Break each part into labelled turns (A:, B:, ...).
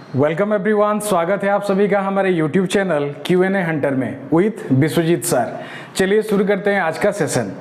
A: Welcome everyone, स्वागत है आप सभी का हमारे YouTube चैनल Q&A हंटर में विथ विश्वजीत सर। चलिए शुरू करते हैं आज का सेशन।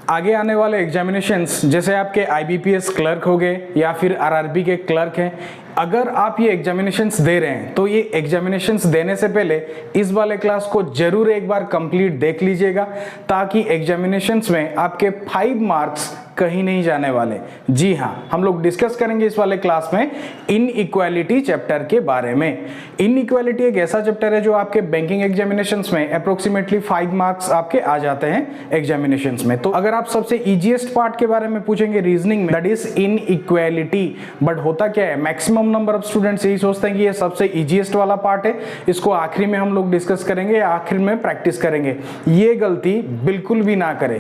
A: आगे आने वाले एग्जामिनेशंस जैसे आपके IBPS क्लर्क हो गए या फिर RRB के क्लर्क हैं, अगर आप ये एग्जामिनेशंस दे रहे हैं तो ये एग्जामिनेशंस देने से पहले इस वाले क्लास को जरूर एक बार कंप्लीट देख लीजिएगा, ताकि एग्जामिनेशंस में आपके 5 मार्क्स कहीं नहीं जाने वाले। जी हाँ, हम लोग डिस्कस करेंगे इस वाले क्लास में इनइक्वालिटी चैप्टर के बारे में। इनइक्वालिटी एक ऐसा चैप्टर है जो आपके बैंकिंग एग्जामिनेशंस में अप्रोक्सीमेटली 5 मार्क्स आपके आ जाते हैं एग्जामिनेशंस में। तो अगर आप सबसे इजीएस्ट पार्ट के बारे में पूछेंगे रीजनिंग में, दैट इज इनइक्वालिटी। बट होता क्या है, मैक्सिमम नंबर ऑफ स्टूडेंट्स यही सोचते हैं कि ये सबसे इजीएस्ट वाला पार्ट है, इसको आखिरी में हम लोग डिस्कस करेंगे या आखिर में प्रैक्टिस करेंगे। ये गलती बिल्कुल भी ना करें,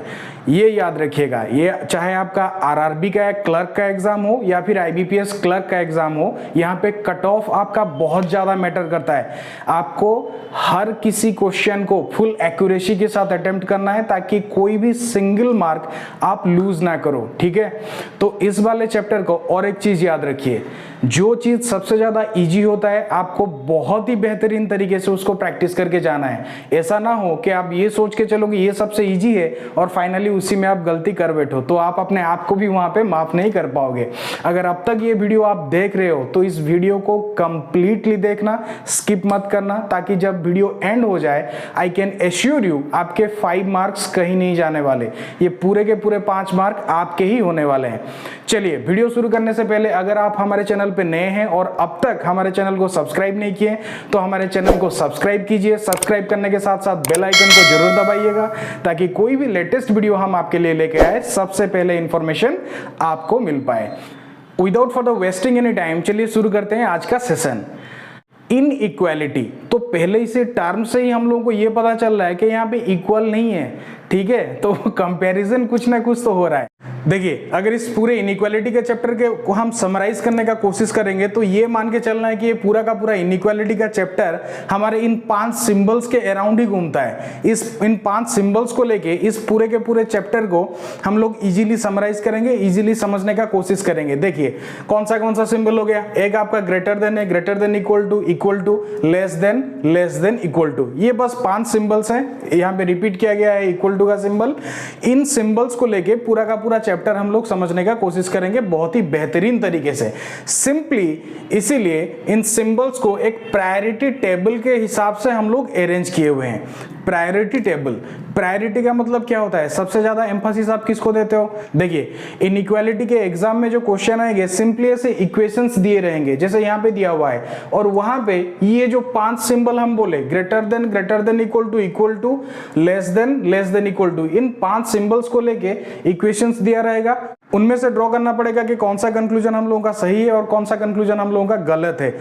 A: ये याद रखिएगा। ये चाहे आपका आरआरबी का क्लर्क का एग्जाम हो या फिर आईबीपीएस क्लर्क का एग्जाम हो, यहाँ पे कट ऑफ आपका बहुत ज्यादा मैटर करता है। आपको हर किसी क्वेश्चन को फुल एक्यूरेसी के साथ अटेम्प्ट करना है, ताकि कोई भी सिंगल मार्क आप लूज ना करो। ठीक है, तो इस वाले चैप्टर को और एक चीज याद रखिए, जो चीज सबसे ज्यादा इजी होता है आपको बहुत ही बेहतरीन तरीके से उसको प्रैक्टिस करके जाना है। ऐसा ना हो कि आप ये सोच के चलोगे ये सबसे इजी है और फाइनली उसी में आप गलती कर बैठो, तो आप अपने आप को भी वहां पे माफ नहीं कर पाओगे। अगर अब तक ये वीडियो आप देख रहे हो तो इस वीडियो को कंप्लीटली देखना, स्किप मत करना, ताकि जब वीडियो एंड हो जाए आई कैन एश्योर यू आपके 5 मार्क्स कहीं नहीं जाने वाले। ये पूरे के पूरे 5 मार्क आपके ही होने वाले हैं। चलिए वीडियो शुरू करने से पहले अगर आप हमारे चैनल पे नए हैं और अब तक हमारे चैनल को सब्सक्राइब नहीं किए तो हमारे चैनल को सब्सक्राइब कीजिए। सब्सक्राइब करने के साथ साथ बेल आइकन को जरूर दबाइएगा, ताकि कोई भी लेटेस्ट वीडियो हम आपके लिए लेके आए सबसे पहले इंफॉर्मेशन आपको मिल पाए। Without for the wasting any time, चलिए शुरू करते हैं आज का सेशन। इनइक्वालिटी, तो पहले इसे टर्म से ही हम लोगों को यह पता चल रहा है कि यहाँ पे इक्वल नहीं है। ठीक है, तो कंपैरिजन कुछ ना कुछ तो हो रहा है। देखिए, अगर इस पूरे इनइक्वालिटी के चैप्टर के को हम समराइज करने का कोशिश करेंगे तो ये मान के चलना है कि ये पूरा का पूरा इनइक्वालिटी का चैप्टर हमारे इन 5 सिंबल्स के अराउंड ही घूमता है। इन 5 सिंबल्स को लेके इस पूरे के पूरे चैप्टर को हम लोग इजीली समराइज करेंगे, इजीली समझने का कोशिश करेंगे। देखिए कौन सा सिंबल हो गया, एक आपका ग्रेटर देन है, greater than equal to, less than equal to. ये बस 5 सिंबल्स हैं, यहाँ पे रिपीट किया गया है इक्वल टू का सिंबल। इन सिंबल्स को लेके पूरा का पूरा चैप्टर हम लोग समझने का कोशिश करेंगे बहुत ही बेहतरीन तरीके से। सिंपली इसीलिए इन सिंबल्स को एक प्रायोरिटी टेबल के हिसाब से हम लोग अरेंज किए हुए हैं। प्रायोरिटी टेबल, प्रायोरिटी का मतलब क्या होता है, सबसे ज्यादा एम्फेसिस आप किसको देते हो। देखिए इनइक्वालिटी के एग्जाम में जो क्वेश्चन आएंगे सिंपली ऐसे इक्वेशंस दिए रहेंगे जैसे यहाँ पे दिया हुआ है, और वहां पे ये जो 5 सिंबल हम बोले greater than equal to, less than equal to, इन 5 सिंबल्स को लेके इक्वेशंस दिया रहेगा। उनमें से ड्रॉ करना पड़ेगा कि कौन सा कंक्लूजन हम लोगों का सही है और कौन सा कंक्लूजन हम लोगों का गलत है।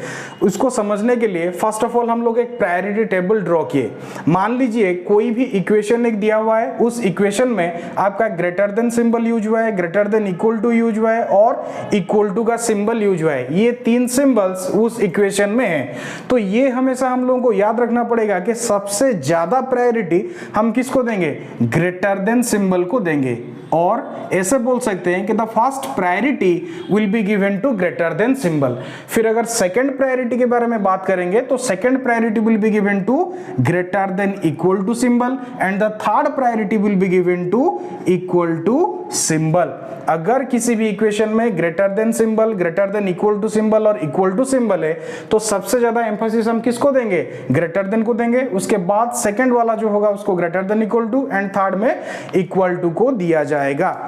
A: उसको समझने के लिए फर्स्ट ऑफ ऑल हम लोग एक प्रायोरिटी टेबल ड्रॉ किए। मान लीजिए कोई भी इक्वेशन एक दिया हुआ है, उस इक्वेशन में आपका ग्रेटर देन सिंबल यूज हुआ है, greater than equal to use हुआ है और इक्वल टू का सिंबल यूज हुआ है। ये 3 सिंबल्स उस इक्वेशन में है। तो ये हमेशा हम लोगों को याद रखना पड़ेगा कि सबसे ज्यादा प्रायोरिटी हम किसको देंगे, ग्रेटर देन सिंबल को देंगे। और ऐसे बोल सकते हैं कि the first priority will be given to greater than symbol. फिर अगर सेकंड प्रायोरिटी के बारे में बात करेंगे तो second priority will be given to greater than equal to symbol and the third priority will be given to equal to symbol. अगर किसी भी इक्वेशन में greater than symbol, greater than equal to symbol और equal to symbol है तो सबसे ज्यादा emphasis हम किसको देंगे, ग्रेटर देन को देंगे। उसके बाद सेकंड वाला जो होगा उसको greater than equal to and third में इक्वल टू को दिया जाएगा।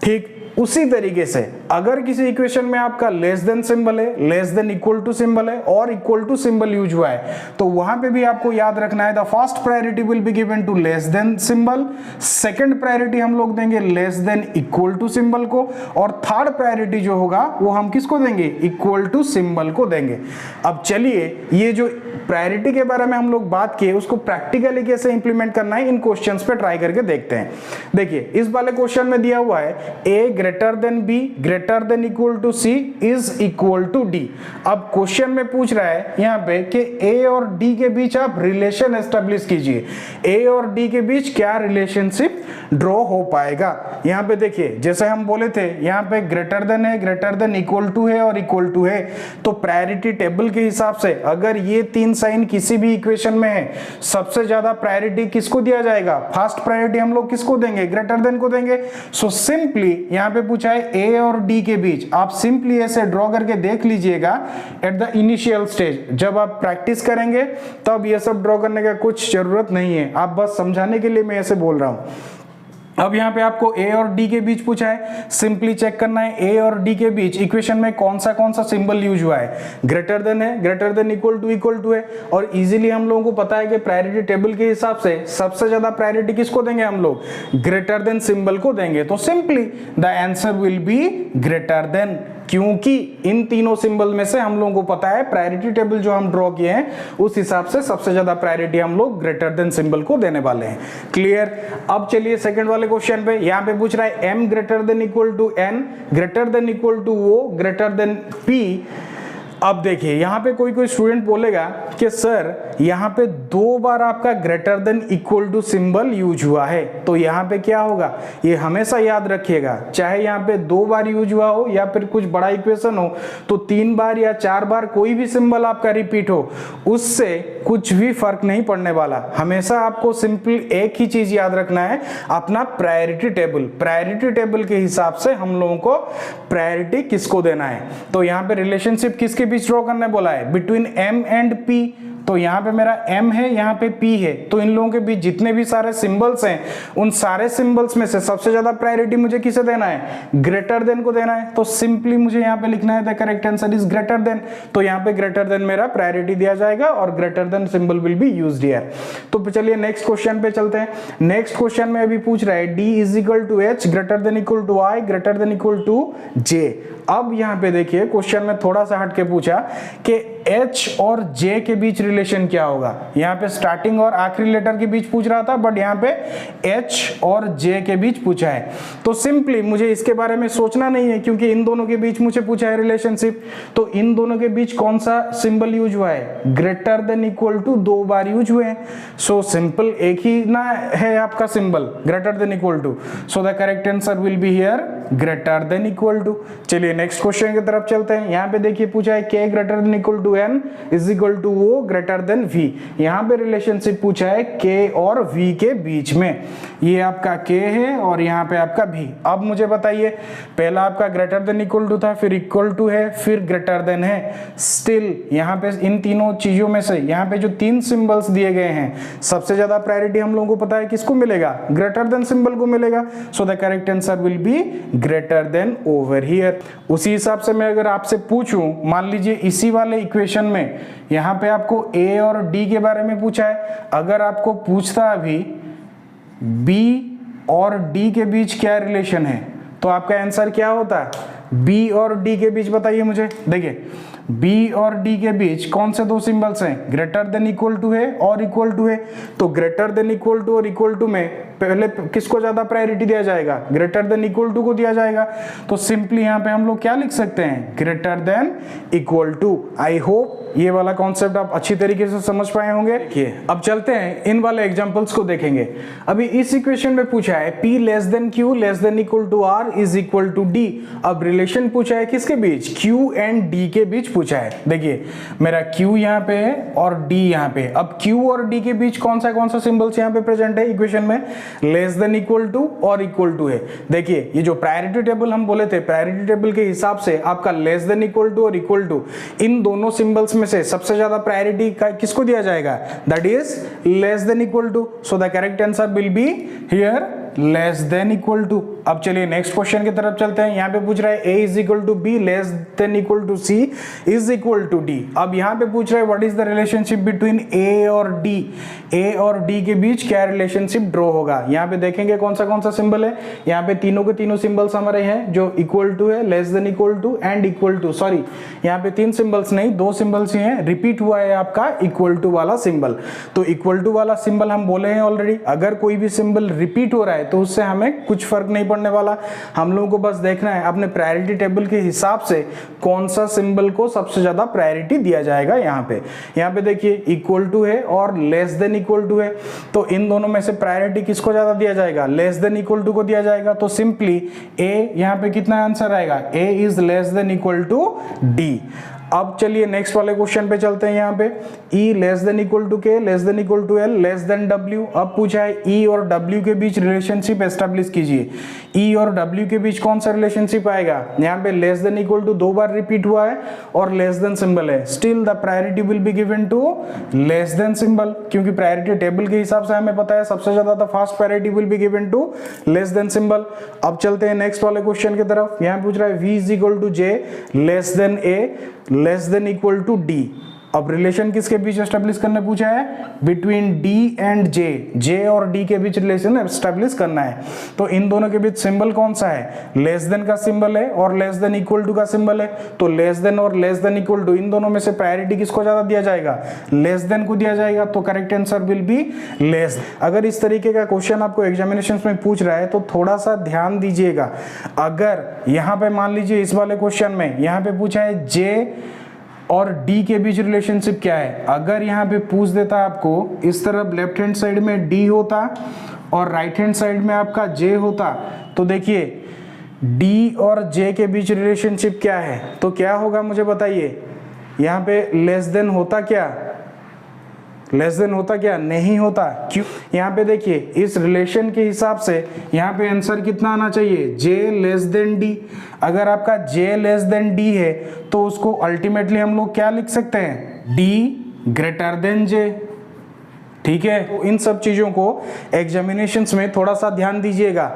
A: ठीक उसी तरीके से अगर किसी इक्वेशन में आपका लेस देन सिंबल है, less than equal to symbol है और इक्वल टू सिंबल यूज हुआ है तो वहां पे भी आपको याद रखना है the first priority will be given to less than symbol, second priority हम लोग देंगे less than equal to symbol को और थर्ड प्रायोरिटी जो होगा वो हम किसको देंगे, इक्वल टू सिंबल को देंगे। अब चलिए ये जो प्रायोरिटी के बारे में हम लोग बात किए उसको प्रैक्टिकली कैसे इंप्लीमेंट करना है इन क्वेश्चंस पे ट्राई करके देखते हैं। देखिए इस वाले क्वेश्चन में दिया हुआ है A greater than B greater than equal to C is equal to D. अब क्वेश्चन में पूछ रहा है यहाँ पे कि ए और डी के बीच आप रिलेशन एस्टेब्लिश कीजिए, ए और डी के बीच क्या रिलेशनशिप ड्रॉ हो पाएगा। यहाँ पे देखिए जैसे हम बोले थे यहाँ पे ग्रेटर देन है, ग्रेटर देन इक्वल टू है और इक्वल टू है, तो प्रायोरिटी टेबल के हिसाब से अगर ये तीन साइन किसी भी इक्वेशन में है, सबसे ज्यादा प्रायोरिटी किसको दिया जाएगा, फर्स्ट प्रायोरिटी हम लोग किसको देंगे, ग्रेटर देन को देंगे। सो सिंपली यहाँ पे पूछा है ए और डी के बीच, आप सिंपली ऐसे ड्रॉ करके देख लीजिएगा एट द इनिशियल स्टेज, जब आप प्रैक्टिस करेंगे तब ये सब ड्रॉ करने का कुछ जरूरत नहीं है, आप बस समझाने के लिए मैं ऐसे बोल रहा हूं। अब यहाँ पे आपको ए और डी के बीच पूछा है, सिंपली चेक करना है ए और डी के बीच इक्वेशन में कौन सा सिंबल यूज हुआ है, ग्रेटर देन है, ग्रेटर देन इक्वल टू है, और इजीली हम लोगों को पता है कि प्रायोरिटी टेबल के हिसाब से सबसे ज्यादा प्रायोरिटी किसको देंगे, हम लोग ग्रेटर देन सिंबल को देंगे। तो simply the answer will B greater then, क्योंकि इन तीनों सिंबल में से हम लोगों को पता है प्रायोरिटी टेबल जो हम ड्रॉ किए हैं उस हिसाब से सबसे ज्यादा प्रायोरिटी हम लोग ग्रेटर देन सिंबल को देने वाले हैं। क्लियर। अब चलिए सेकंड वाले क्वेश्चन पे, यहां पे पूछ रहा है m greater than equal to n greater than equal to o greater than p। अब देखिए यहाँ पे कोई स्टूडेंट बोलेगा कि सर यहाँ पे दो बार आपका greater than equal to symbol use हुआ है, तो यहाँ पे क्या होगा, ये हमेशा याद रखिएगा, चाहे यहाँ पे दो बार यूज हुआ हो या फिर कुछ बड़ा इक्वेशन हो तो 3 बार या 4 बार कोई भी सिंबल आपका रिपीट हो, उससे कुछ भी फर्क नहीं पड़ने वाला। हमेशा आपको सिंपल एक ही चीज याद रखना है, अपना प्रायोरिटी टेबल, प्रायोरिटी टेबल के हिसाब से हम लोगों को प्रायोरिटी किसको देना है। तो यहाँ पे रिलेशनशिप किसके बीच ड्रॉ करने बोला है, बिटवीन m एंड p। तो यहाँ पे मेरा m है, यहाँ पे p है, तो इन लोगों के बीच जितने भी सारे सिंबल्स हैं उन सारे सिंबल्स में से सबसे ज्यादा प्रायोरिटी मुझे किसे देना है, ग्रेटर देन को देना है। तो सिंपली मुझे यहाँ पे लिखना है the correct answer is greater than, तो यहाँ पे ग्रेटर देन मेरा प्रायोरिटी दिया जाएगा और greater than symbol will be used here. तो चलिए नेक्स्ट क्वेश्चन पे चलते हैं। नेक्स्ट क्वेश्चन में अभी पूछ रहा है d is equal to h greater than equal to i greater than equal to j। अब यहाँ पे देखिए क्वेश्चन में थोड़ा सा हट के पूछा कि h और j के बीच रिलेशन क्या होगा। यहाँ पे स्टार्टिंग और आखिरी लेटर के बीच पूछ रहा था, बट यहाँ पे h और j के बीच पूछा है। तो सिंपली मुझे इसके बारे में सोचना नहीं है, क्योंकि इन दोनों के बीच मुझे पूछा है रिलेशनशिप, तो इन दोनों के बीच कौन सा सिंबल यूज हुआ है, ग्रेटर देन इक्वल टू 2 बार यूज हुए हैं। सो सिंपल एक ही ना है आपका symbol greater than equal to, so the correct answer will be here greater than equal to. चलिए नेक्स्ट क्वेश्चन की तरफ चलते हैं। यहाँ पे देखिए पूछा है k greater than equal to n is equal to o greater than v। यहाँ पे रिलेशनशिप पूछा है k और v के बीच में, ये आपका k है और यहाँ पे आपका v। अब मुझे बताइए, पहला आपका ग्रेटर देन इक्वल टू था, फिर इक्वल टू है, फिर ग्रेटर देन है। स्टिल यहाँ पे इन तीनों चीजों में से यहाँ पे जो 3 सिंबल्स दिए गए हैं, सबसे ज्यादा प्रायोरिटी हम लोगों को पता है किसको मिलेगा, ग्रेटर देन सिंबल को मिलेगा। सो the correct answer will B greater then over here. उसी हिसाब से मैं अगर आपसे पूछूं, मान लीजिए इसी वाले इक्वेशन में यहाँ पे आपको a और d के बारे में पूछा है, अगर आपको पूछता अभी b और d के बीच क्या रिलेशन है, तो आपका आंसर क्या होता, b और d के बीच बताइए मुझे। देखिए b और d के बीच कौन से 2 सिंबल्स हैं, ग्रेटर देन इक्वल टू है और इक्वल टू है। तो ग्रेटर देन इक्वल टू और इक्वल टू में पहले किसको ज्यादा प्रायोरिटी दिया जाएगा, ग्रेटर देन इक्वल टू को दिया जाएगा। तो सिंपली यहाँ पे हम लोग क्या लिख सकते हैं, greater than equal to. I hope ये वाला कॉन्सेप्ट आप अच्छी तरीके से समझ पाए होंगे। देखिए अब चलते हैं इन वाले एग्जांपल्स को देखेंगे। अभी इस इक्वेशन में पूछा है p less than q less than equal to r is equal to d। अब रिलेशन पूछा है किसके बीच, q एंड d के बीच पूछा है। देखिए मेरा q यहाँ पे है और d यहाँ पे। अब q और d के बीच कौन सा सिंबल्स यहाँ पे प्रेजेंट है इक्वेशन में, लेस देन इक्वल टू और इक्वल टू है। देखिए ये जो प्रायोरिटी टेबल हम बोले थे, प्रायोरिटी टेबल के हिसाब से आपका लेस देन इक्वल टू और इक्वल टू, इन दोनों सिंबल्स में से सबसे ज्यादा प्रायोरिटी किसको दिया जाएगा, that is less than equal to. So the correct answer will be here less than equal to. अब चलिए नेक्स्ट क्वेश्चन की तरफ चलते हैं। यहाँ पे पूछ रहा है a is equal to B less than equal to c is equal to d। अब यहाँ पे पूछ रहा है what is the relationship between a और d, a और d के बीच क्या रिलेशनशिप ड्रॉ होगा। यहाँ पे देखेंगे कौन सा सिंबल है, यहाँ पे तीनों के तीनों सिंबल्स हमारे हैं जो इक्वल टू है, less than equal to and equal to. Sorry यहाँ पे 3 सिंबल्स नहीं 2 सिंबल्स ही हैं, रिपीट हुआ है आपका इक्वल टू वाला सिंबल। तो इक्वल टू वाला सिंबल हम बोले हैं ऑलरेडी, अगर कोई भी सिंबल रिपीट हो रहा है तो उससे हमें कुछ फर्क नहीं पड़ने वाला, हम लोगों को बस देखना है अपने प्रायोरिटी टेबल के हिसाब से कौन सा सिंबल को सबसे ज्यादा प्रायोरिटी दिया जाएगा। यहाँ पे देखिए इक्वल टू है और लेस देन इक्वल टू है, तो इन दोनों में से प्रायोरिटी किसको ज्यादा दिया जाएगा? लेस देन इक्वल टू को दिया जाएगा। तो सिंपली ए, यहाँ पे कितना आंसर आएगा? A is less than equal to D. अब चलिए नेक्स्ट वाले क्वेश्चन पे चलते हैं। यहाँ पे E less than equal to K, less than equal to L, less than W। अब पूछा है E और W के बीच रिलेशनशिप एस्टेब्लिश कीजिए। E और W के बीच कौन सा रिलेशनशिप आएगा? यहाँ पे लेस देन इक्वल टू 2 बार रिपीट हुआ है और लेस देन सिंबल है, still the priority will be given to less than symbol, क्योंकि प्रायोरिटी टेबल के हिसाब से हमें पता है सबसे ज्यादा the first priority will be given to less than symbol. अब चलते हैं नेक्स्ट वाले क्वेश्चन की तरफ। यहाँ पूछ रहा है V is equal to J less than A less than equal to D। अब रिलेशन किसके बीच एस्टेब्लिश करने पूछा है? Between D and J, J और D के बीच रिलेशन एस्टेब्लिश करना है। तो इन दोनों के बीच सिंबल कौन सा है? लेस देन का सिंबल है और लेस देन इक्वल टू का सिंबल है। तो लेस देन और लेस देन इक्वल टू, इन दोनों में से प्रायोरिटी किसको ज्यादा दिया जाएगा? लेस देन को दिया जाएगा। तो correct answer will be less. अगर इस तरीके का क्वेश्चन आपको एग्जामिनेशन में पूछ रहा है तो थोड़ा सा ध्यान दीजिएगा। अगर यहाँ पे मान लीजिए इस वाले क्वेश्चन में यहाँ पे पूछा है J और D के बीच रिलेशनशिप क्या है, अगर यहाँ पे पूछ देता आपको इस तरफ लेफ्ट हैंड साइड में D होता और राइट हैंड साइड में आपका J होता, तो देखिए D और J के बीच रिलेशनशिप क्या है, तो क्या होगा मुझे बताइए। यहाँ पे लेस देन होता क्या? लेस देन होता क्या? नहीं होता। क्यों? यहाँ पे देखिए इस रिलेशन के हिसाब से यहाँ पे आंसर कितना आना चाहिए? J less then D। अगर आपका J लेस देन D है तो उसको अल्टीमेटली हम लोग क्या लिख सकते हैं? D greater then J। ठीक है, तो इन सब चीजों को एग्जामिनेशंस में थोड़ा सा ध्यान दीजिएगा।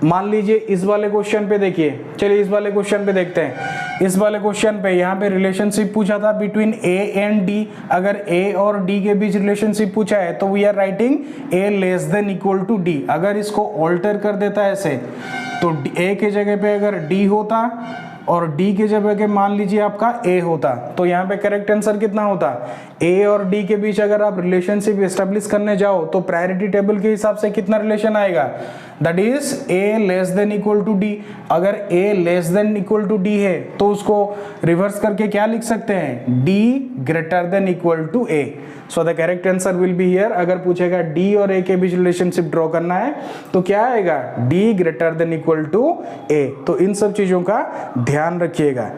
A: मान लीजिए इस वाले क्वेश्चन पे देखिए, चलिए इस वाले क्वेश्चन पे देखते हैं। इस वाले क्वेश्चन पे यहाँ पे रिलेशनशिप पूछा था बिटवीन A एंड D। अगर A और D के बीच रिलेशनशिप पूछा है तो we are writing A less than equal to D। अगर इसको ऑल्टर कर देता है ऐसे, तो A के जगह पे अगर D होता और D के जगह के मान लीजिए आपका A होता, तो यहाँ पे करेक्ट आंसर कितना होता? A और D के बीच अगर आप रिलेशनशिप एस्टेब्लिश करने जाओ तो प्रायोरिटी टेबल के हिसाब से कितना रिलेशन आएगा? That is A less than equal to D। अगर A less than equal to D है तो उसको रिवर्स करके क्या लिख सकते हैं? D greater than equal to A। So the correct answer will be here. अगर पूछेगा D और A के बीच रिलेशनशिप ड्रॉ करना है तो क्या आएगा? D greater than equal to A। तो इन सब चीजों का ध्यान रखिएगा।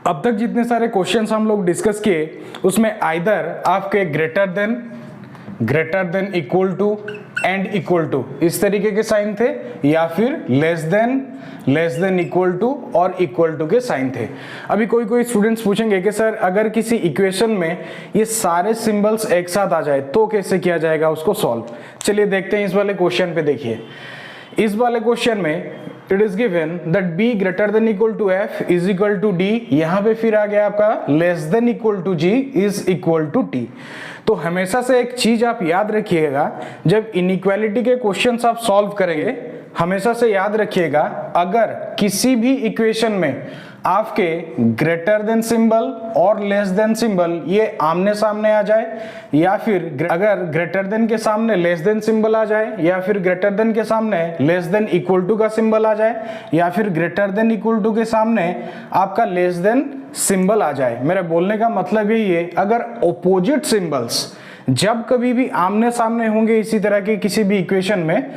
A: अब तक जितने सारे क्वेश्चंस हम लोग डिस्कस किए उसमें आइदर आपके greater than equal to and equal to इस तरीके के साइन थे, या फिर लेस देन इक्वल टू और इक्वल टू के साइन थे। अभी कोई स्टूडेंट्स पूछेंगे कि सर अगर किसी इक्वेशन में ये सारे सिंबल्स एक साथ आ जाए तो कैसे किया जाएगा उसको सॉल्व। चलिए देखते हैं इस वाले क्वेश्चन पे। देखिए इस वाले क्वेश्चन में it is given that b greater than equal to f is equal to d। यहाँ पे फिर आ गया आपका less than equal to g is equal to t। तो हमेशा से एक चीज आप याद रखिएगा, जब इनइक्वालिटी के क्वेश्चंस आप सॉल्व करेंगे हमेशा से याद रखिएगा, अगर किसी भी इक्वेशन में आपके ग्रेटर देन सिंबल और लेस देन सिंबल ये आमने सामने आ जाए, या फिर अगर ग्रेटर देन के सामने लेस देन सिंबल आ जाए, या फिर ग्रेटर देन के सामने लेस देन इक्वल टू का सिंबल आ जाए, या फिर ग्रेटर देन इक्वल टू के सामने आपका लेस देन सिंबल आ जाए। मेरे बोलने का मतलब यही है, अगर ऑपोजिट सिंबल्स जब कभी भी आमने सामने होंगे इसी तरह के किसी भी इक्वेशन में,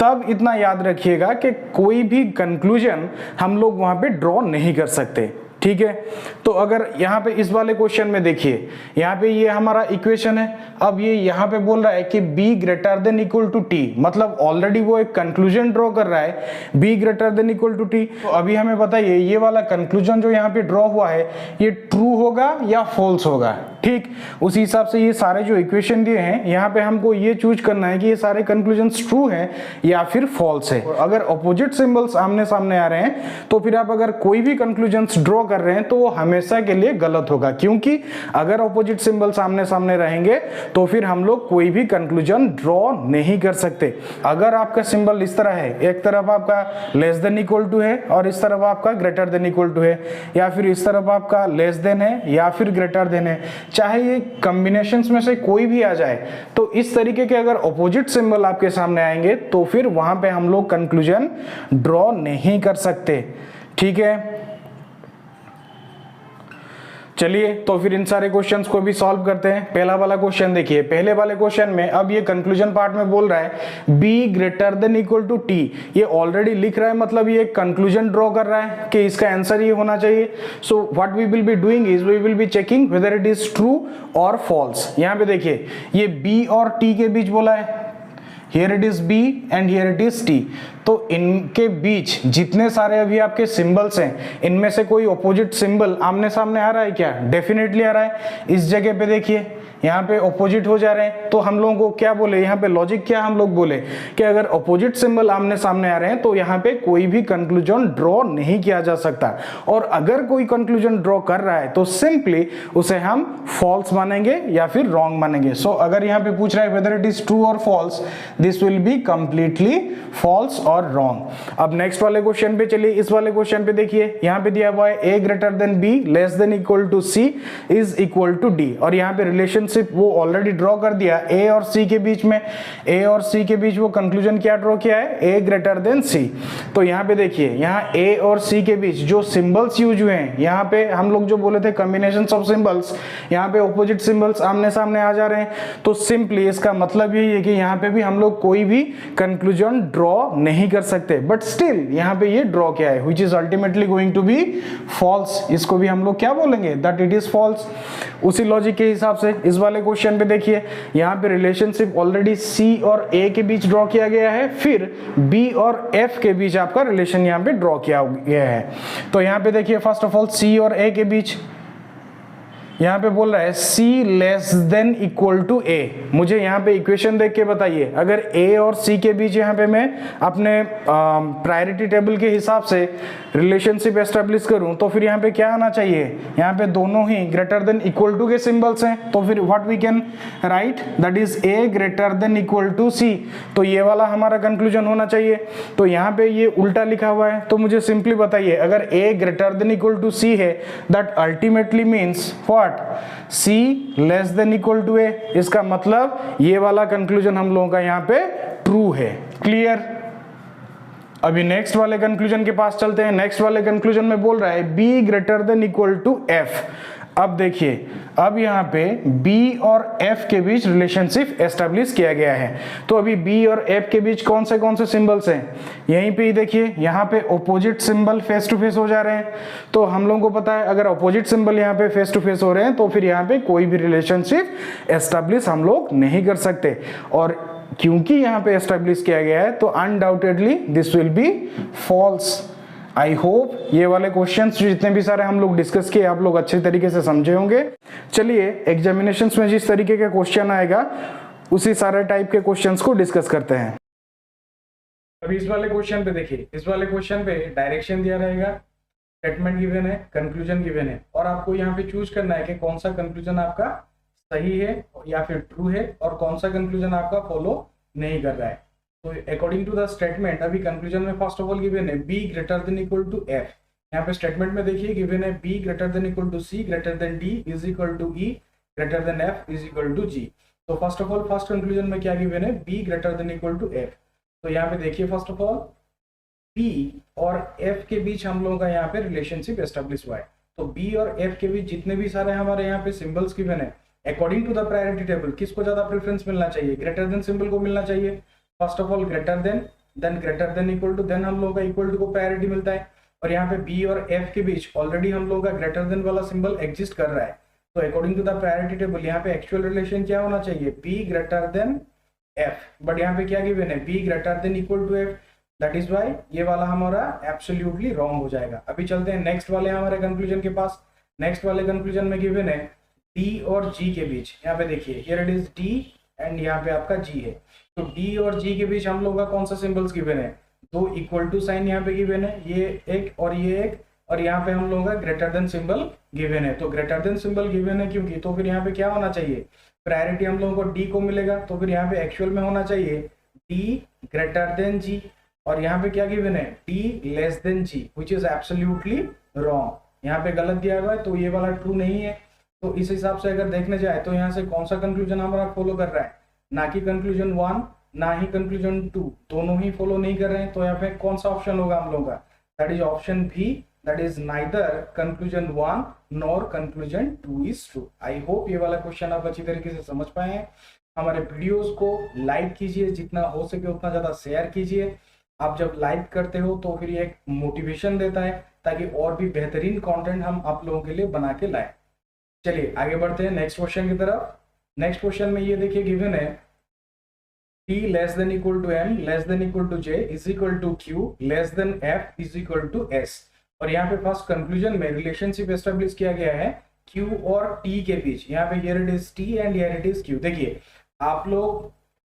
A: तब इतना याद रखिएगा कि कोई भी कंक्लूजन हम लोग वहां पे ड्रॉ नहीं कर सकते। ठीक है, तो अगर यहाँ पे इस वाले क्वेश्चन में देखिए, यहाँ पे ये हमारा इक्वेशन है। अब ये यहाँ पे बोल रहा है कि b greater than equal to t, मतलब ऑलरेडी वो एक कंक्लूजन ड्रॉ कर रहा है b greater than equal to t। तो अभी हमें बताइए ये वाला कंक्लूजन जो यहाँ पे ड्रॉ हुआ है ये ट्रू होगा या फॉल्स होगा। ठीक, उसी हिसाब से ये सारे जो इक्वेशन दिए हैं यहाँ पे हमको ये चूज करना है कि ये सारे कंक्लूजन्स ट्रू हैं या फिर फॉल्स है। अगर ऑपोजिट सिंबल्स आमने सामने आ रहे हैं तो फिर आप अगर कोई भी कंक्लूजन्स ड्रॉ कर रहे हैं तो वो हमेशा के लिए गलत होगा, क्योंकि अगर ऑपोजिट सिंबल्स आमने सामने रहेंगे तो फिर हम लोग कोई भी कंक्लूजन ड्रॉ नहीं कर सकते। अगर आपका सिंबल इस तरह है, एक तरफ आपका लेस देन इक्वल टू है और इस तरफ आपका ग्रेटर देन इक्वल टू है, या फिर इस तरफ आपका लेस देन है या फिर ग्रेटर देन है, चाहे ये कॉम्बिनेशंस में से कोई भी आ जाए, तो इस तरीके के अगर ऑपोजिट सिंबल आपके सामने आएंगे तो फिर वहां पे हम लोग कंक्लूजन ड्रॉ नहीं कर सकते। ठीक है, चलिए तो फिर इन सारे क्वेश्चंस को भी सॉल्व करते हैं। पहला वाला क्वेश्चन देखिए, पहले वाले क्वेश्चन में अब ये कंक्लूजन पार्ट में बोल रहा है B greater than equal to T, ये ऑलरेडी लिख रहा है, मतलब ये कंक्लूजन ड्रॉ कर रहा है कि इसका आंसर ये होना चाहिए। So what we will be doing is we will be checking whether it is true और फॉल्स। यहाँ पे देखिए ये बी और टी के बीच बोला है, here it is B and here it is T, तो इनके बीच जितने सारे अभी आपके सिंबल्स हैं इनमें से कोई ऑपोजिट सिंबल आमने सामने आ रहा है क्या? डेफिनेटली आ रहा है। इस जगह पे देखिए यहाँ पे ऑपोजिट हो जा रहे हैं, तो हम लोगों को क्या बोले, यहाँ पे लॉजिक क्या हम लोग बोले कि अगर ऑपोजिट सिंबल आमने सामने आ रहे हैं तो यहाँ पे कोई भी कंक्लूजन ड्रॉ नहीं किया जा सकता, और अगर कोई कंक्लूजन ड्रॉ कर रहा है तो सिंपली उसे हम फॉल्स मानेंगे या फिर रॉन्ग मानेंगे। सो अगर यहाँ पे पूछ रहा है वेदर इट इज ट्रू और false, this will be completely false और रॉन्ग। अब नेक्स्ट वाले क्वेश्चन पे चलिए, इस वाले क्वेश्चन पे देखिए यहाँ पे दिया हुआ है A greater than B less than equal to C is equal to D, और यहाँ पे रिलेशनशिप वो ऑलरेडी ड्रॉ कर दिया ए और सी के बीच में, ए और सी के बीच वो कंक्लूजन क्या ड्रॉ किया है, ए ग्रेटर देन सी। तो यहाँ पे देखिए यहाँ ए और सी के बीच जो सिंबल्स यूज हुए हैं, यहाँ पे हम लोग जो बोले थे कॉम्बिनेशंस ऑफ सिंबल्स, यहाँ पे ऑपोजिट सिंबल्स आमने सामने आ जा रहे हैं, तो सिंपली इसका मतलब यही है कि यहाँ पे भी हम लोग कोई भी कंक्लूजन ड्रॉ नहीं कर सकते, बट स्टिल यहाँ पे ये ड्रॉ किया है which is ultimately going to be false. इसको भी हम लोग क्या बोलेंगे, दैट इट इज फॉल्स। उसी लॉजिक के हिसाब से इस वाले क्वेश्चन पे देखिए यहाँ पे रिलेशनशिप ऑलरेडी सी और ए के बीच ड्रॉ किया गया है, फिर बी और एफ के बीच आपका रिलेशन यहाँ पे ड्रॉ किया गया है। तो यहाँ पे देखिए फर्स्ट ऑफ ऑल सी और ए के बीच यहाँ पे बोल रहा है C less than equal to A. मुझे यहाँ पे इक्वेशन देख के बताइए, अगर A और C के बीच यहाँ पे मैं अपने प्रायोरिटी टेबल के हिसाब से रिलेशनशिप एस्टेब्लिश करूं तो फिर यहाँ पे क्या आना चाहिए, यहाँ पे दोनों ही ग्रेटर देन इक्वल टू के सिंबल्स हैं, तो फिर what we can write, that is A greater than equal to C। तो ये वाला हमारा कंक्लूजन होना चाहिए। तो यहाँ पे ये उल्टा लिखा हुआ है, तो मुझे सिंपली बताइए अगर A greater than equal to C है, that ultimately means C less than equal to A। इसका मतलब ये वाला कंक्लूजन हम लोगों का यहाँ पे ट्रू है। क्लियर? अभी नेक्स्ट वाले कंक्लूजन के पास चलते हैं। नेक्स्ट वाले कंक्लूजन में बोल रहा है B greater than equal to F। अब देखिए अब यहाँ पे B और F के बीच रिलेशनशिप एस्टेब्लिश किया गया है, तो अभी B और F के बीच कौन से सिंबल्स हैं, यहीं पे ही देखिए यहाँ पे opposite symbol face to face हो जा रहे हैं। तो हम लोगों को पता है अगर ऑपोजिट सिंबल यहाँ पे फेस टू फेस हो रहे हैं तो फिर यहाँ पे कोई भी रिलेशनशिप एस्टेब्लिश हम लोग नहीं कर सकते, और क्योंकि यहाँ पे एस्टेब्लिश किया गया है तो undoubtedly this will be false. I hope ये वाले क्वेश्चंस जितने भी सारे हम लोग डिस्कस किए आप लोग अच्छे तरीके से समझे होंगे। चलिए एग्जामिनेशंस में जिस तरीके का क्वेश्चन आएगा उसी सारे टाइप के क्वेश्चंस को डिस्कस करते हैं। अभी इस वाले क्वेश्चन पे देखिए, इस वाले क्वेश्चन पे डायरेक्शन दिया रहेगा, स्टेटमेंट गिवन है, कंक्लूजन गिवन है, और आपको यहाँ पे चूज करना है कि कौन सा कंक्लूजन आपका सही है या फिर ट्रू है और कौन सा कंक्लूजन आपका फॉलो नहीं कर रहा है। तो अकॉर्डिंग टू द स्टेटमेंट अभी कंक्लूजन में फर्स्ट ऑफ ऑल गिवन है B greater than equal to F। यहाँ पे स्टेटमेंट में देखिए गिवन है B greater than equal to C greater than D is equal to E greater than F is equal to G। तो first of all first conclusion में क्या given है, B greater than equal to F। तो यहाँ पे देखिए first of all B और F के बीच हम लोगों का यहाँ पे रिलेशनशिप एस्टेब्लिश हुआ है। तो B और F के बीच जितने भी सारे हमारे यहाँ पे सिंबल्स गिवन है, according to the priority table किसको ज्यादा प्रेफरेंस मिलना चाहिए, ग्रेटर देन सिंबल को मिलना चाहिए। First of all greater than greater than equal to, then हम लोगों का इक्वल टू को प्रायोरिटी मिलता है, और यहाँ पे B और F के बीच ऑलरेडी हम लोगों का ग्रेटर देन वाला सिंबल एग्जिस्ट कर रहा है। तो according to the priority table यहाँ पे एक्चुअल रिलेशन क्या होना चाहिए, B greater than F, but यहाँ पे क्या गिवन है, B greater than equal to F, that is why ये वाला हमारा एब्सोल्युटली रॉन्ग हो जाएगा। अभी चलते हैं नेक्स्ट वाले हमारे कंक्लूजन के पास। नेक्स्ट वाले कंक्लूजन में गिवन है D और G के बीच, यहाँ पे देखिए here it is D and यहाँ पे आपका G है। तो D और G के बीच हम लोग का कौन सा सिंबल्स गिवन है, दो इक्वल टू साइन यहाँ पे गिवन है, ये एक और ये एक, और यहाँ पे हम लोगों का ग्रेटर देन सिंबल गिवन है। तो ग्रेटर देन सिंबल गिवन है क्योंकि, तो फिर यहाँ पे क्या होना चाहिए, प्रायोरिटी हम लोगों को D को मिलेगा, तो फिर यहाँ पे एक्चुअल में होना चाहिए D ग्रेटर देन G, और यहाँ पे क्या गिवन है D less than G, which is absolutely wrong. यहाँ पे गलत दिया हुआ है, तो ये वाला ट्रू नहीं है। तो इस हिसाब से अगर देखने जाए तो यहाँ से कौन सा कंक्लूजन हमारा फॉलो कर रहा है, ना कि कंक्लूजन 1 ना ही कंक्लूजन 2, दोनों ही फॉलो नहीं कर रहे हैं। तो यहाँ पे कौन सा ऑप्शन होगा हम लोगों का, that is option B, that is neither conclusion 1 nor conclusion 2 is true. I hope ये वाला क्वेश्चन आप अच्छी तरीके से समझ पाए हैं। हमारे वीडियोस को लाइक कीजिए, जितना हो सके उतना ज्यादा शेयर कीजिए। आप जब लाइक करते हो तो फिर ये एक मोटिवेशन देता है ताकि और भी बेहतरीन कंटेंट हम आप लोगों के लिए बना के लाएं। चलिए आगे बढ़ते हैं नेक्स्ट क्वेश्चन की तरफ। नेक्स्ट क्वेश्चन में ये देखिए गिवन है t less than equal to m less than equal to j is equal to q less than f is equal to s। और यहाँ पे फर्स्ट कंक्लूजन में रिलेशनशिप एस्टेब्लिश किया गया है q और t के बीच। यहाँ पे here it is t and here it is q। देखिए आप लोग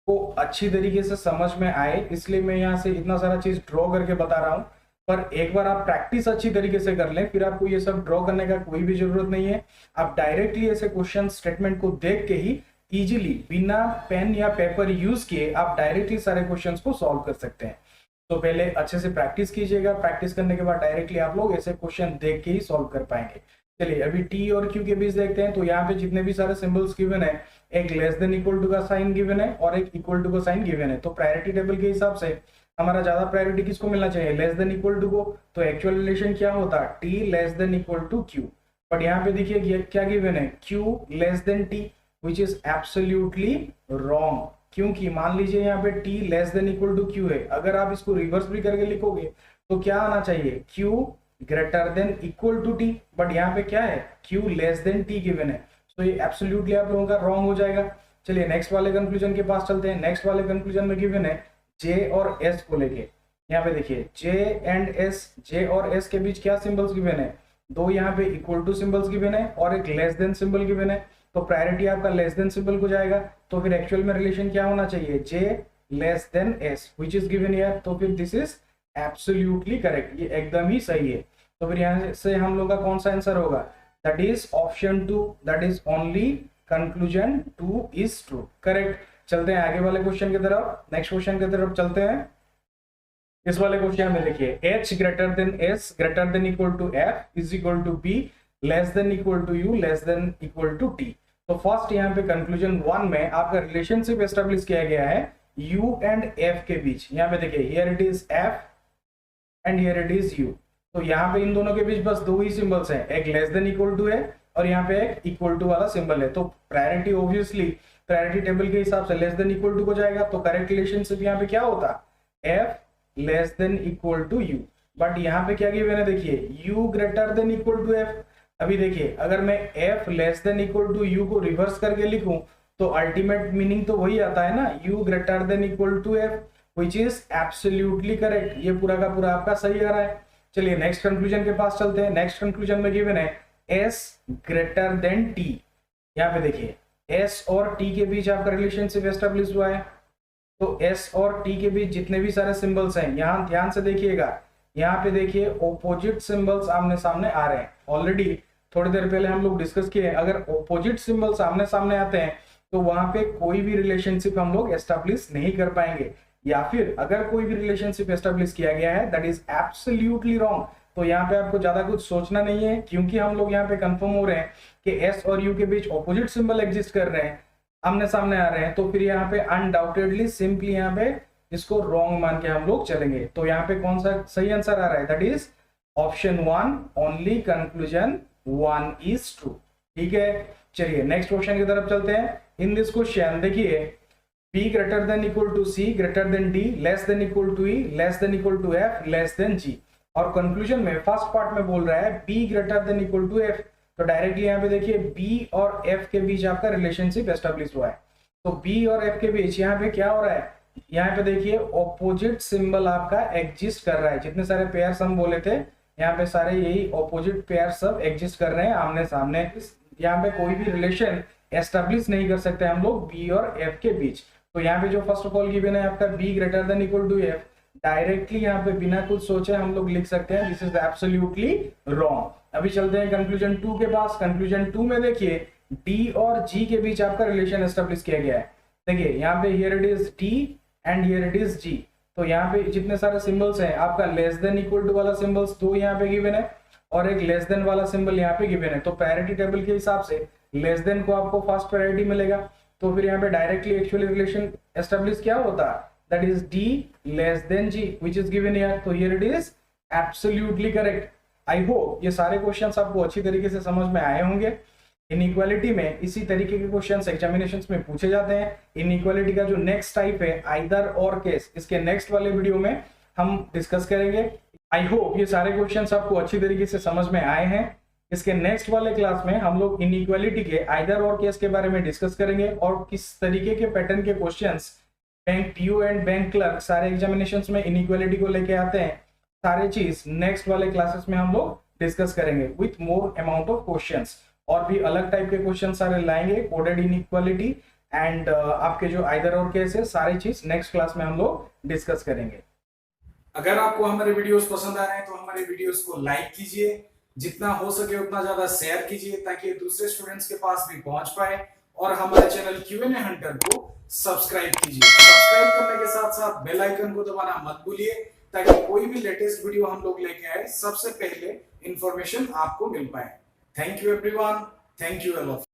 A: को अच्छी तरीके से समझ में आए इसलिए मैं यहाँ से इतना सारा चीज ड्रॉ करके बता रहा हूँ, पर एक बार आप प्रैक्टिस अच्छी तरीके से कर लें फिर आपको ये सब ड्रॉ करने का कोई भी जरूरत नहीं है। आप डायरेक्टली ऐसे क्वेश्चन स्टेटमेंट को देख के ही इजीली बिना पेन या पेपर यूज किए आप डायरेक्टली सारे क्वेश्चंस को सॉल्व कर सकते हैं। तो पहले अच्छे से प्रैक्टिस कीजिएगा, प्रैक्टिस करने के बाद डायरेक्टली आप लोग ऐसे क्वेश्चन देख के ही सॉल्व कर पाएंगे। चलिए अभी टी और क्यू के बीच देखते हैं। तो यहाँ पे जितने भी सारे सिंबल्स गिवन है, एक लेस देन इक्वल टू का साइन गिवन है और एक इक्वल टू का साइन गिवन है। तो प्रायोरिटी टेबल के हिसाब से हमारा ज्यादा प्रायोरिटी किसको मिलना चाहिए, लेस देन इक्वल टू को। तो एक्चुअल रिलेशन क्या होता है, T less than equal to Q. But यहाँ पे देखिए क्या गिवन है, Q less than T, which is absolutely wrong. क्योंकि मान लीजिए यहाँ पे T less than equal to Q है, अगर आप इसको रिवर्स भी करके लिखोगे तो क्या आना चाहिए, Q greater than equal to T. But यहाँ पे क्या है, Q less than T given है, तो ये एब्सोल्युटली आप लोगों का रॉन्ग हो जाएगा। चलिए नेक्स्ट वाले कंक्लूजन के पास चलते हैं। नेक्स्ट वाले कंक्लूजन में गिवन है जे और एस को लेके। यहाँ पे देखिए जे एंड एस, जे और एस के बीच क्या सिंबल्स गिवन है, दो यहाँ पे इक्वल टू सिंबल्स गिवन है और एक लेस देन सिंबल गिवन है। तो प्रायोरिटी आपका लेस देन सिंबल को जाएगा। तो फिर एक्चुअल में रिलेशन क्या होना चाहिए, J less than S which is given here. तो फिर दिस इज एब्सोल्युटली करेक्ट, ये एकदम ही सही है। तो फिर यहाँ से हम लोग का कौन सा आंसर होगा, that is option 2, that is only conclusion 2 is true, correct. चलते हैं आगे वाले क्वेश्चन की तरफ, नेक्स्ट क्वेश्चन की तरफ चलते हैं। इस वाले क्वेश्चन में देखिए h greater than s greater than equal to f is equal to b less than equal to u less than equal to t। तो फर्स्ट यहाँ पे कंक्लूजन 1 में आपका रिलेशनशिप एस्टेब्लिश किया गया है u एंड f के बीच। यहाँ पे देखिए here it is f and here it is u। तो यहाँ पे इन दोनों के बीच बस दो ही सिंबल्स हैं, एक लेस देन इक्वल टू है और यहाँ पे एक इक्वल टू वाला सिंबल है। तो प्रायोरिटी ऑब्वियसली प्रायोरिटी टेबल के हिसाब से लेस देन इक्वल टू को जाएगा। तो करेक्ट रिलेशनशिप यहाँ पे क्या होता, f less than equal to u। But यहाँ पे क्या गिवन है, देखिए u greater than equal to f। अभी देखिए अगर मैं f less than equal to u को रिवर्स करके लिखूं तो अल्टीमेट मीनिंग तो वही आता है ना, u greater than equal to f which is absolutely correct. ये पूरा का पूरा आपका सही आ रहा है। चलिए नेक्स्ट कंक्लूजन के पास चलते हैं। नेक्स्ट कंक्लूजन में गिवन है s ग्रेटर देन t। यहाँ पे देखिए s और t के बीच आपका रिलेशनशिप एस्टेब्लिश हुआ है। तो s और t के बीच जितने भी सारे सिंबल्स हैं, यहाँ ध्यान से देखिएगा, यहाँ पे देखिए ऑपोजिट सिंबल्स आमने सामने आ रहे हैं। ऑलरेडी थोड़ी देर पहले हम लोग डिस्कस किए, अगर ऑपोजिट सिंबल्स आमने सामने आते हैं तो वहां पे कोई भी रिलेशनशिप हम लोग एस्टेब्लिश नहीं कर पाएंगे, या फिर अगर कोई भी रिलेशनशिप एस्टेब्लिश किया गया है दैट इज एब्सोल्युटली रॉन्ग। तो यहाँ पे आपको ज्यादा कुछ सोचना नहीं है, क्योंकि हम लोग यहाँ पे कंफर्म हो रहे हैं कि s और u के बीच ऑपोजिट सिंबल एग्जिस्ट कर रहे हैं, आमने सामने आ रहे हैं। तो फिर यहाँ पे अनडाउटेडली सिंपली यहाँ पे इसको रॉन्ग मान के हम लोग चलेंगे। तो यहाँ पे कौन सा सही आंसर आ रहा है, that is option 1 only conclusion 1 is true. ठीक है, चलिए नेक्स्ट क्वेश्चन की तरफ चलते हैं। इन दिस क्वेश्चन देखिए b greater than equal to c greater than d less than equal to e less than equal to f less than g। और conclusion में फर्स्ट पार्ट में बोल रहा है b greater than equal to f। तो directly यहाँ पे देखिए b और f के बीच आपका रिलेशनशिप एस्टेब्लिश हुआ है। तो b और f के बीच यहाँ पे क्या हो रहा है, यहाँ पे देखिए ऑपोजिट सिंबल आपका एग्जिस्ट कर रहा है। जितने सारे पेयर्स हम बोले थे यहाँ पे सारे यही ऑपोजिट पेयर सब एग्जिस्ट कर रहे हैं आमने सामने। यहाँ पे कोई भी रिलेशन एस्टेब्लिश नहीं कर सकते हम लोग b और f के बीच। तो यहाँ पे जो फर्स्ट ऑफ ऑल गिवन है आपका b greater than equal to f, directly यहाँ पे बिना कुछ सोचे हम लोग लिख सकते हैं दिस इज एब्सोल्युटली रॉन्ग। अभी चलते हैं कंक्लूजन 2 के पास। कंक्लूजन 2 में देखिए d और g के बीच आपका रिलेशन एस्टेब्लिश किया गया है। देखिए यहाँ पे here it is d and here it is g। तो यहाँ पे जितने सारे सिंबल्स हैं आपका लेस देन इक्वल टू वाला सिंबल्स दो यहाँ पे गिवन है और एक लेस देन वाला सिंबल यहाँ पे गिवन है, तो पैरिटी टेबल के हिसाब से लेस देन को आपको फर्स्ट प्रायोरिटी मिलेगा। तो फिर यहाँ पे डायरेक्टली एक्चुअली रिलेशन एस्टेब्लिश क्या होता है, that is D less than G which is given here. तो here it is absolutely correct. I hope ये सारे क्वेश्चंस आपको अच्छी तरीके से समझ में आए होंगे। इनइक्वालिटी में इसी तरीके के क्वेश्चंस एग्जामिनेशंस में पूछे जाते हैं। इनइक्वालिटी का जो नेक्स्ट टाइप है आइदर और केस, इसके नेक्स्ट वाले वीडियो में हम डिस्कस करेंगे। आई होप ये सारे क्वेश्चंस आपको अच्छी तरीके से समझ में आए हैं। इसके नेक्स्ट वाले क्लास में हम लोग इनइक्वालिटी के आइदर और केस के बारे में डिस्कस करेंगे और किस तरीके के पैटर्न के questions bank PO and bank clerk सारे एग्जामिनेशंस में इनइक्वालिटी को लेके आते हैं। सारे चीज नेक्स्ट वाले क्लासेस में हम लोग डिस्कस करेंगे with more amount of questions. और भी अलग टाइप के क्वेश्चन सारे लाएंगे, कोडेड इनइक्वालिटी एंड आपके जो आइदर और केस है, सारी चीज नेक्स्ट क्लास में हम लोग डिस्कस करेंगे। अगर आपको हमारे वीडियोस पसंद आ रहे हैं तो हमारे वीडियोस को लाइक कीजिए, जितना हो सके उतना ज्यादा शेयर कीजिए ताकि दूसरे स्टूडेंट्स के पास भी पहुंच पाए, और हमारे चैनल क्यूएनए हंटर को सब्सक्राइब कीजिए। सब्सक्राइब करने के साथ साथ बेल आइकन को दबाना मत भूलिए ताकि कोई भी लेटेस्ट वीडियो हम लोग लेके आए सबसे पहले इंफॉर्मेशन आपको मिल पाए। Thank you everyone. Thank you all of you.